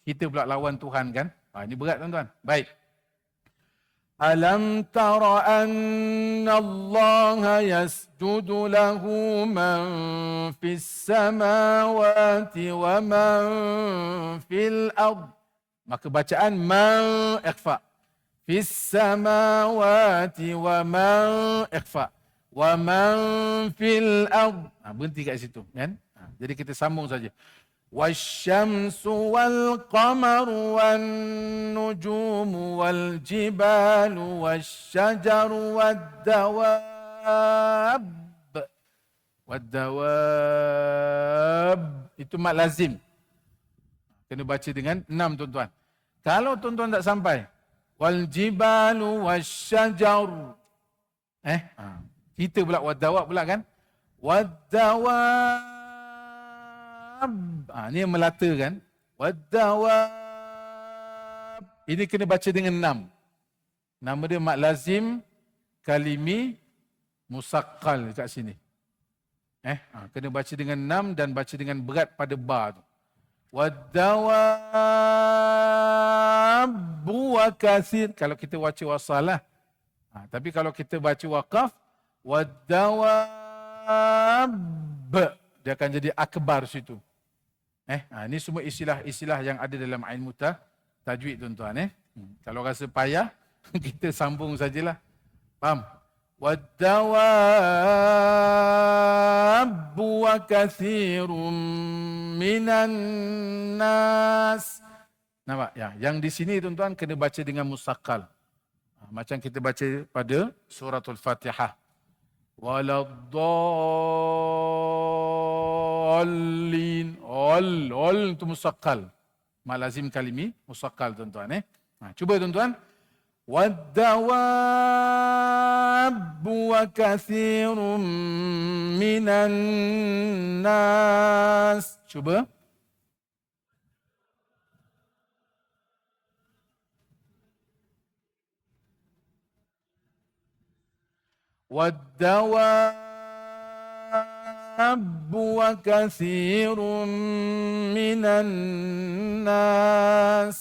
S2: Kita pula lawan Tuhan kan? Ini berat, tuan-tuan. Baik. Alam tara anna Allah yasjudu lahu man fis samawati wa man fil ard. Maka bacaan man ikhfa. Fis samawati wa man ikhfa. Wa man fil ard. Berhenti kat situ kan? Jadi kita sambung saja. والشمس والقمر والنجوم والجبال والشجر والدواب. Itu mat lazim. Kena baca dengan 6, tuan-tuan. Kalau tuan-tuan tak sampai, waljibalu wasyajar. Kita pula wadawab pula kan? Wadawab. Ni yang melata kan? Wadawab. Ini kena baca dengan 6. Nama dia mat lazim, kalimi, musaqqal kat sini. Kena baca dengan 6 dan baca dengan berat pada ba tu. Wadawab wa kathir. Kalau kita baca wasal lah. Tapi kalau kita baca waqaf, wadawab, dia akan jadi akbar situ. Ini semua istilah-istilah yang ada dalam ilmu tajwid, tuan-tuan. Kalau rasa payah, kita sambung sajalah. Faham? Wadawab wa kathirun minan nas. Nampak? Ya, yang di sini, tuan-tuan, kena baca dengan musaqqal. Macam kita baca pada suratul Fatihah. Waladdallin. Ol itu musaqqal. Mat lazim kalimi musaqqal, tuan-tuan. Cuba, tuan-tuan. Waddawab wa kathirun minan nas. Cuba. والدواب وكثير من الناس.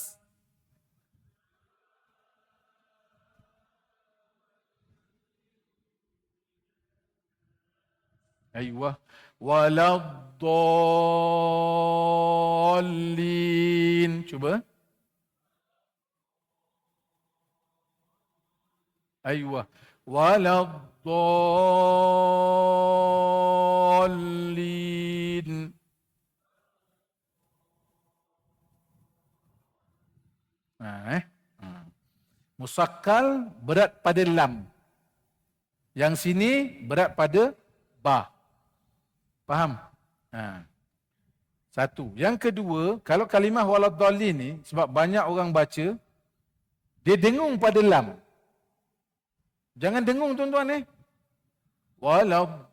S2: أيوة. ولا الضالين. Cuba. أيوة. ولا الضالين. Musaqqal berat pada lam. Yang sini berat pada ba. Faham? Satu. Yang kedua, kalau kalimah waladdallin ni, sebab banyak orang baca, dia dengung pada lam. Jangan dengung, tuan-tuan. Waladdallin.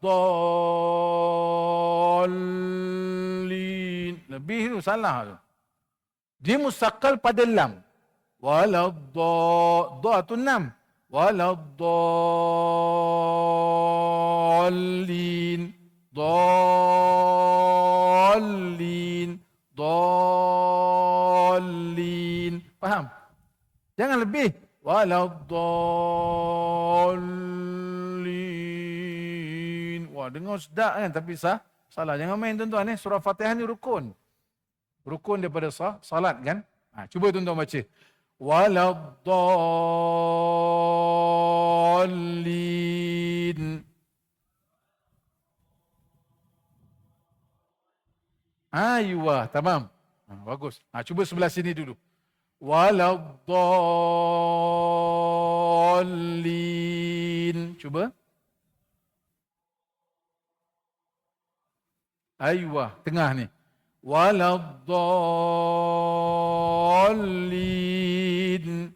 S2: Lebih tu salah tu. Dia musaqqal pada lam. Da tu 6. Waladdallin. Dallin. Faham? Jangan lebih. Waladdallin. Wah, dengar sedap kan, tapi salah. Jangan main, tuan-tuan. Surah Fatihah ni rukun. Rukun daripada salat kan. Cuba tuan-tuan baca. Waladdallin. Ayuh, tamam. Bagus. Cuba sebelah sini dulu. Waladdallin. Cuba. Ayuh, tengah ni. Waladdallin.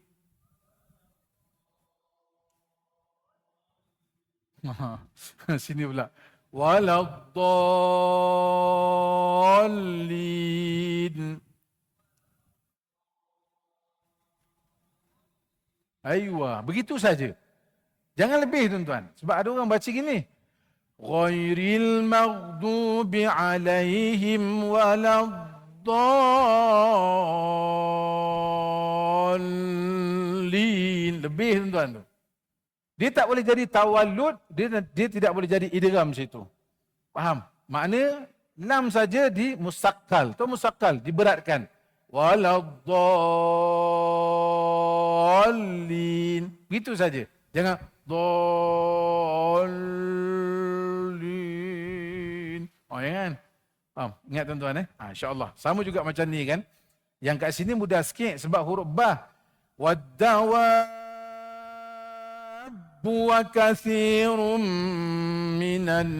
S2: Sini pula. Waladdallin. Aywa, begitu saja. Jangan lebih tuan-tuan. Sebab ada orang baca gini. Ghairil maghdubi alaihim waladdallin. Lebih tuan-tuan tu. Dia tak boleh jadi tawallud, dia tidak boleh jadi idgham situ. Faham? Makna lam saja di musaqqal. Tu musaqqal diberatkan. Waladdallin. Begitu saja. Jangan dallin. Oh ya kan? Faham? Ingat tuan-tuan insya-Allah. Sama juga macam ni kan. Yang kat sini mudah sikit sebab huruf ba. Waddawa wa katsirum minan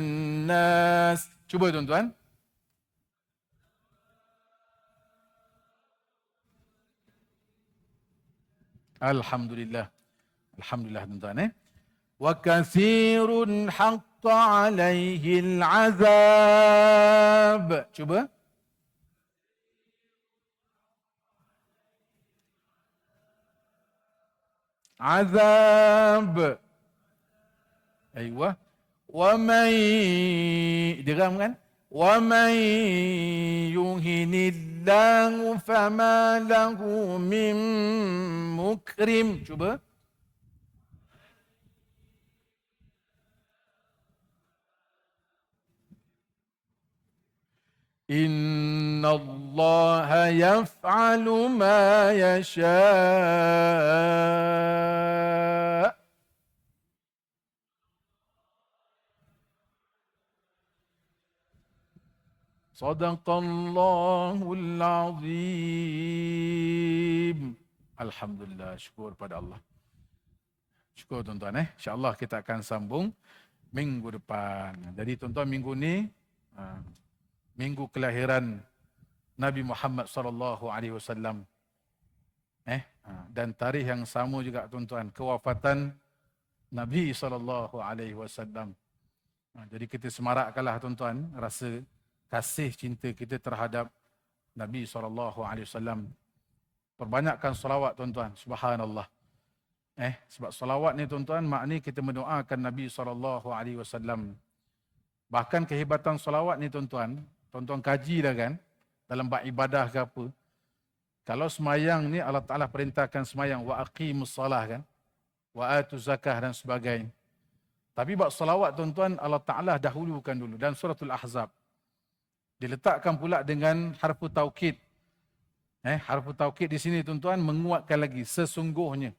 S2: nas. Cuba tuan-tuan. Alhamdulillah. Alhamdulillah tuan-tuan Wa katsirun haqqa alaihi al-azab. Cuba. Azab. Aywa. Wa man diram kan? Wa man yuhinillahu fama lahu min mukrim. Cuba. Inna Allah yaf'alu ma yasha'. Sadaqallahul azim. Alhamdulillah, syukur pada Allah. Syukur tuan-tuan InsyaAllah kita akan sambung minggu depan. Jadi tuan-tuan minggu ni minggu kelahiran Nabi Muhammad sallallahu alaihi wasallam. Dan tarikh yang sama juga tuan-tuan, kewafatan Nabi sallallahu alaihi wasallam. Jadi kita semarakkanlah tuan-tuan rasa kasih cinta kita terhadap Nabi SAW. Perbanyakkan salawat tuan-tuan. Subhanallah. Sebab salawat ni tuan-tuan makni kita mendoakan Nabi SAW. Bahkan kehebatan salawat ni tuan-tuan, tuan-tuan kaji dah kan, dalam bab ibadah ke apa. Kalau semayang ni Allah Ta'ala perintahkan semayang, wa aqimus salah kan, wa atu zakah dan sebagainya. Tapi bab salawat tuan-tuan Allah Ta'ala dahulukan dulu dalam suratul Ahzab. Diletakkan pula dengan harfu taukid. Harfu taukid di sini tuan-tuan menguatkan lagi sesungguhnya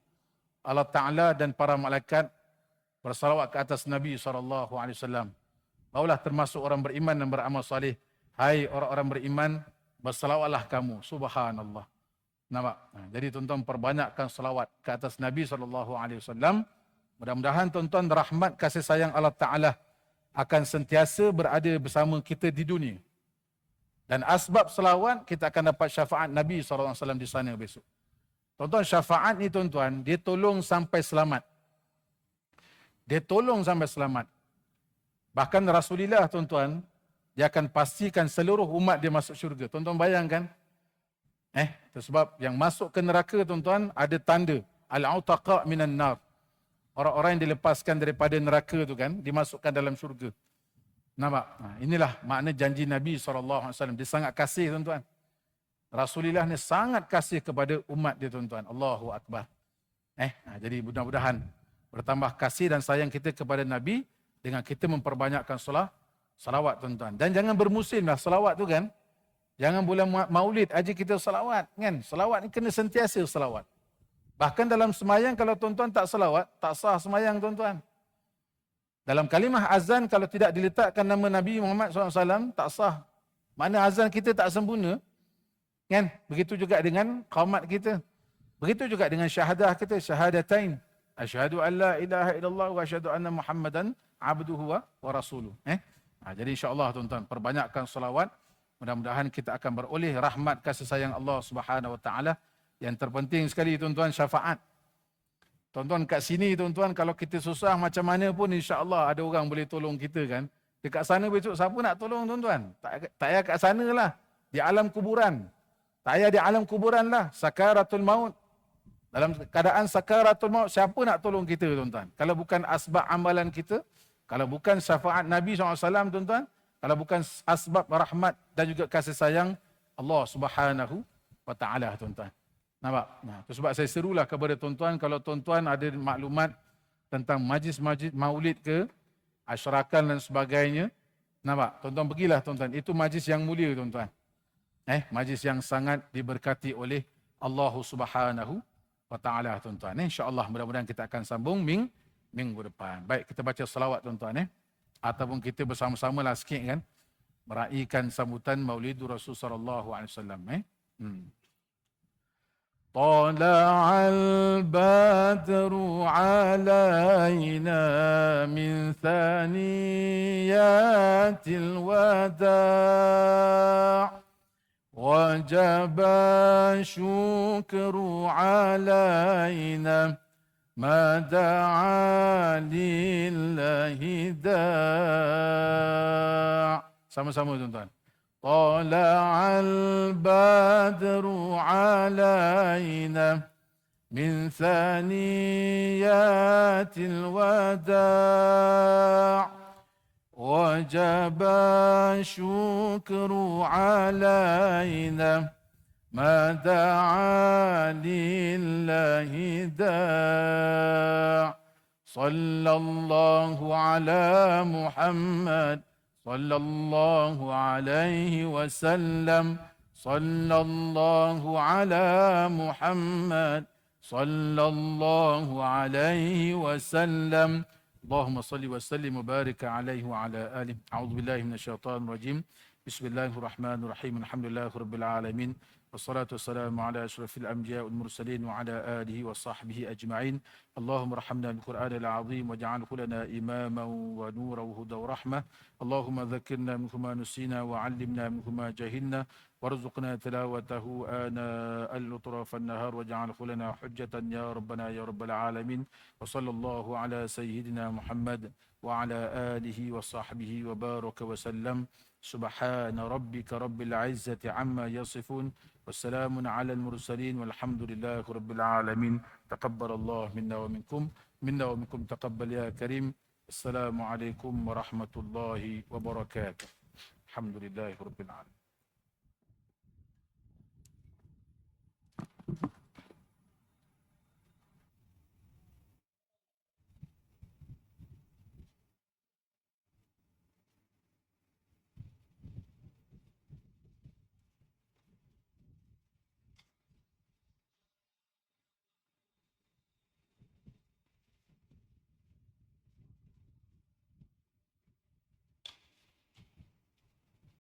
S2: Allah Ta'ala dan para malaikat bersalawat ke atas Nabi SAW. Barulah termasuk orang beriman dan beramal salih. Hai orang-orang beriman, bersalawatlah kamu. Subhanallah. Nampak? Jadi tuan-tuan perbanyakkan salawat ke atas Nabi SAW. Mudah-mudahan tuan-tuan rahmat kasih sayang Allah Ta'ala akan sentiasa berada bersama kita di dunia. Dan asbab selawat, kita akan dapat syafaat Nabi SAW di sana besok. Tuan-tuan, syafaat ni tuan-tuan, dia tolong sampai selamat. Dia tolong sampai selamat. Bahkan Rasulullah tuan-tuan, dia akan pastikan seluruh umat dia masuk syurga. Tuan-tuan bayangkan. Sebab yang masuk ke neraka tuan-tuan, ada tanda. Al-Autaqa minan nar. Orang-orang yang dilepaskan daripada neraka tu kan, dimasukkan dalam syurga. Nampak? Inilah makna janji Nabi SAW. Dia sangat kasih tuan-tuan. Rasulullah ni sangat kasih kepada umat dia tuan-tuan. Allahu Akbar. Jadi mudah-mudahan bertambah kasih dan sayang kita kepada Nabi dengan kita memperbanyakkan salawat tuan-tuan. Dan jangan bermusim lah salawat tu kan. Jangan bulan maulid aja kita salawat kan. Salawat ni kena sentiasa salawat. Bahkan dalam semayang kalau tuan-tuan tak salawat, tak sah semayang tuan-tuan. Dalam kalimah azan kalau tidak diletakkan nama Nabi Muhammad SAW, tak sah. Mana azan kita tak sempurna. Kan? Begitu juga dengan qaumat kita. Begitu juga dengan syahadah kita, syahadatain. Asyhadu an la ilaha illallah wa asyhadu anna Muhammadan abduhu wa rasuluh. Jadi insya-Allah tuan-tuan, perbanyakkan selawat. Mudah-mudahan kita akan beroleh rahmat kasih sayang Allah Subhanahu wa taala. Yang terpenting sekali tuan-tuan, syafaat. Tuan-tuan kat sini tuan-tuan kalau kita susah macam mana pun insya-Allah ada orang boleh tolong kita kan. Dekat sana besok siapa nak tolong tuan-tuan? Tak payah kat sana lah. Di alam kuburan. Tak payah di alam kuburan lah. Sakaratul maut. Dalam keadaan sakaratul maut siapa nak tolong kita tuan-tuan? Kalau bukan asbab amalan kita, kalau bukan syafaat Nabi SAW tuan-tuan, kalau bukan asbab rahmat dan juga kasih sayang Allah Subhanahu wa taala tuan-tuan. Nampak? Nah, itu sebab saya serulah kepada tuan-tuan kalau tuan-tuan ada maklumat tentang majlis-majlis maulid ke, asyrakan dan sebagainya. Nampak? Tuan-tuan pergilah tuan-tuan. Itu majlis yang mulia tuan-tuan. Majlis yang sangat diberkati oleh Allah Subhanahu wa taala tuan-tuan. Insya-Allah mudah-mudahan kita akan sambung minggu depan. Baik, kita baca selawat tuan-tuan ataupun kita bersama-samalah sikit kan meraihkan sambutan Maulid Rasul sallallahu alaihi wasallam طلع البدر علينا من ثنيات الوداع وجب الشكر علينا ما دعا لله داع. Sama-sama tuan-tuan. طلع البدر علينا من ثنيات الوداع وجب الشكر علينا ما دعا لله داع صلى الله على محمد صلى الله عليه وسلم صلى الله على محمد صلى الله عليه وسلم اللهم صل وسلم وبارك عليه وعلى آله. أعوذ بالله من الشيطان الرجيم. بسم الله الرحمن الرحيم. الحمد لله رب العالمين والصلاة والسلام على أشرف الأنبياء والمرسلين وعلى آله وصحبه أجمعين. اللهم ارحمنا بالقرآن العظيم واجعله لنا إماما ونورا وهدى ورحمة. اللهم ذكرنا منه ما نسينا وعلمنا منه ما جهلنا وارزقنا تلاوته آناء الأطراف النهار واجعله لنا حجة يا ربنا يا رب العالمين. وصلى الله على سيدنا محمد وعلى آله وصحبه وبارك وسلم. سبحان ربك رب العزة عما يصفون والسلام على المرسلين والحمد لله رب العالمين. تقبل الله منا ومنكم تقبل يا كريم. السلام عليكم ورحمة الله وبركاته. الحمد لله رب العالمين.